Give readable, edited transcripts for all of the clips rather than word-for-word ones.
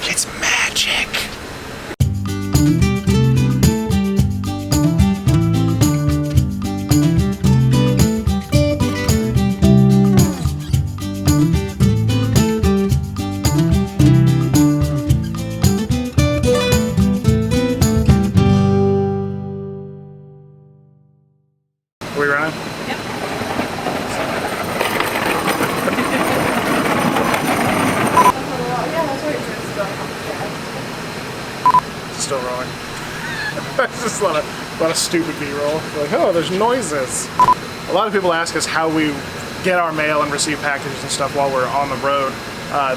It's magic. We running? Yep. Still rolling. It's just a lot of stupid B-roll. Like, oh, there's noises. A lot of people ask us how we get our mail and receive packages and stuff while we're on the road.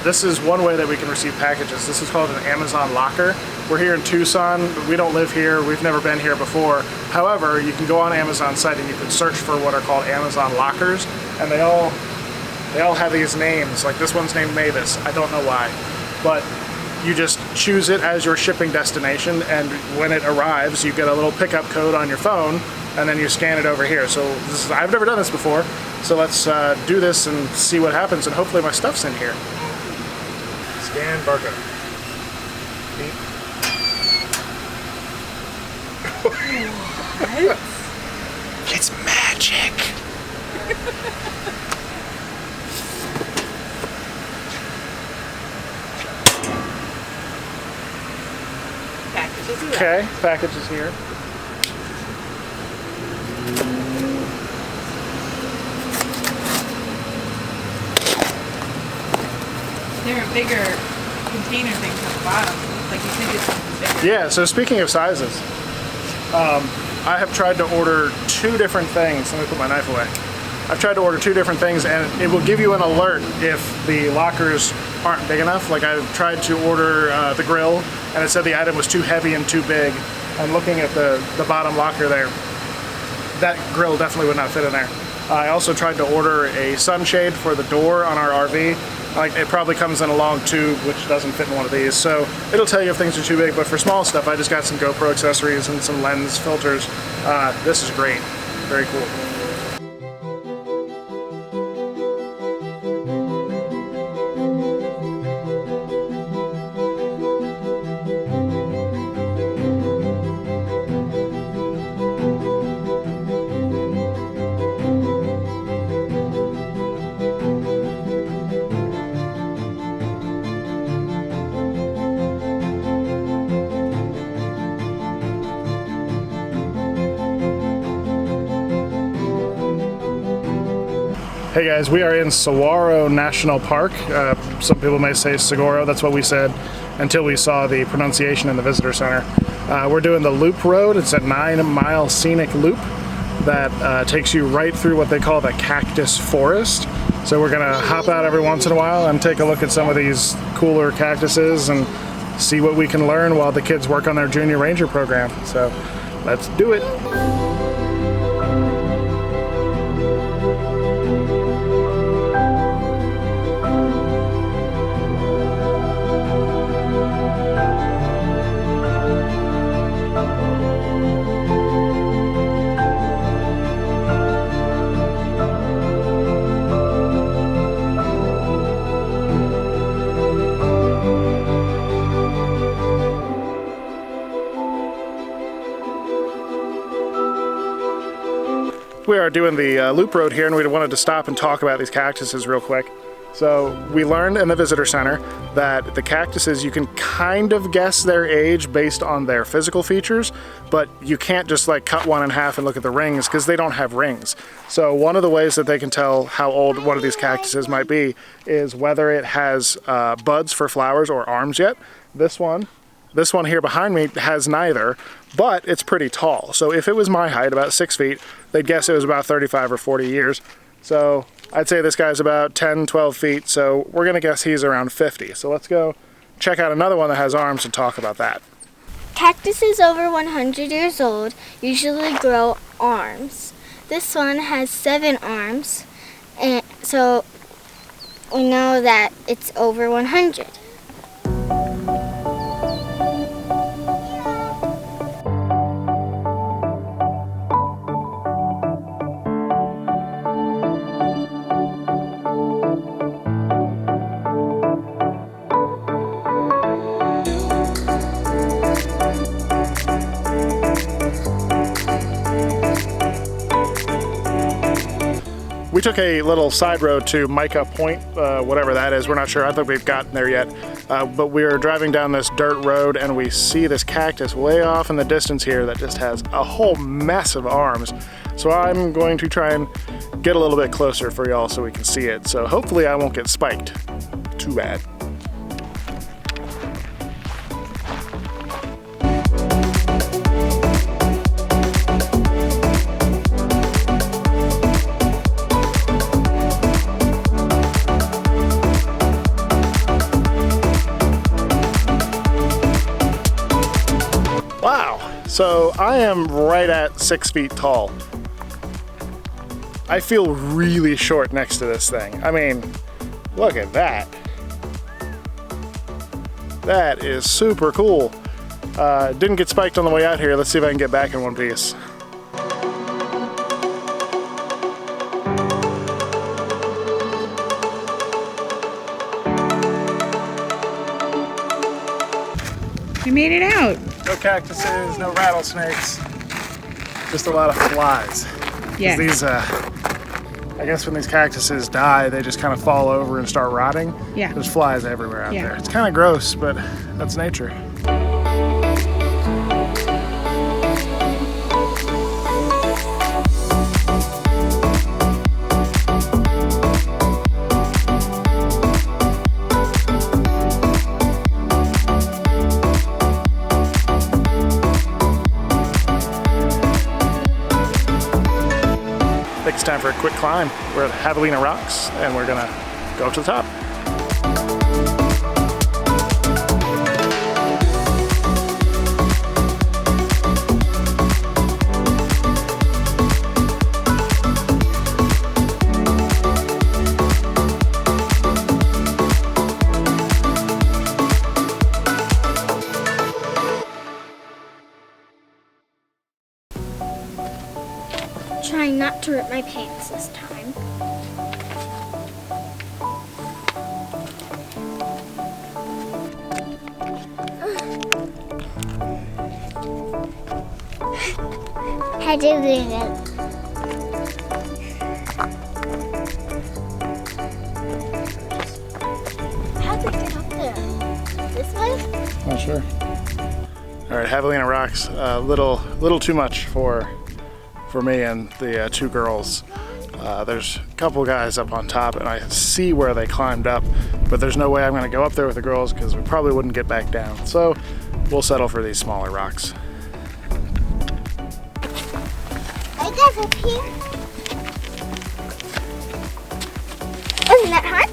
This is one way that we can receive packages. This is called an Amazon locker. We're here in Tucson. We don't live here. We've never been here before. However, you can go on Amazon site and you can search for what are called Amazon lockers, and they all have these names. Like this one's named Mavis. I don't know why, but you just choose it as your shipping destination, and when it arrives, you get a little pickup code on your phone, and then you scan it over here. So I've never done this before, so let's do this and see what happens, and hopefully my stuff's in here. Scan barcode. What? It's magic. Packages arrived. Okay, package is here. There are bigger container things at the bottom. Looks like you could get something bigger. Yeah, so speaking of sizes, I have tried to order two different things. Let me put my knife away. I've tried to order two different things, and it will give you an alert if the lockers aren't big enough. Like I've tried to order the grill, and it said the item was too heavy and too big. And looking at the bottom locker there, that grill definitely would not fit in there. I also tried to order a sunshade for the door on our RV. Like it probably comes in a long tube, which doesn't fit in one of these. So it'll tell you if things are too big, but for small stuff, I just got some GoPro accessories and some lens filters. This is great, very cool. Hey guys, we are in Saguaro National Park. Some people may say Saguaro, that's what we said until we saw the pronunciation in the visitor center. We're doing the loop road. It's a 9-mile scenic loop that takes you right through what they call the cactus forest. So we're gonna hop out every once in a while and take a look at some of these cooler cactuses and see what we can learn while the kids work on their junior ranger program. So let's do it. We are doing the loop road here, and we wanted to stop and talk about these cactuses real quick. So we learned in the visitor center that the cactuses, you can kind of guess their age based on their physical features, but you can't just like cut one in half and look at the rings because they don't have rings. So one of the ways that they can tell how old one of these cactuses might be is whether it has buds for flowers or arms yet. This one here behind me has neither, but it's pretty tall. So if it was my height, about 6 feet, they'd guess it was about 35 or 40 years. So I'd say this guy's about 10, 12 feet, so we're gonna guess he's around 50. So let's go check out another one that has arms and talk about that. Cactuses over 100 years old usually grow arms. This one has 7 arms, and so we know that it's over 100. We took a little side road to Micah Point, whatever that is. We're not sure. I don't think we've gotten there yet. But we're driving down this dirt road and we see this cactus way off in the distance here that just has a whole mess of arms. So I'm going to try and get a little bit closer for y'all so we can see it. So hopefully I won't get spiked. Too bad. So I am right at 6 feet tall. I feel really short next to this thing. I mean, look at that. That is super cool. Didn't get spiked on the way out here. Let's see if I can get back in one piece. You made it out. No cactuses, no rattlesnakes, just a lot of flies. Yeah. These, I guess when these cactuses die, they just kind of fall over and start rotting. Yeah. There's flies everywhere out Yeah. there. It's kind of gross, but that's nature. I think it's time for a quick climb. We're at Javelina Rocks and we're gonna go up to the top. Trying not to rip my pants this time. How do we do it? How'd they get up there? This way? Not sure. All right, Javelina Rocks, little too much for me and the two girls. There's a couple guys up on top and I see where they climbed up, but there's no way I'm gonna go up there with the girls because we probably wouldn't get back down. So we'll settle for these smaller rocks. I guess up here. Isn't that hard?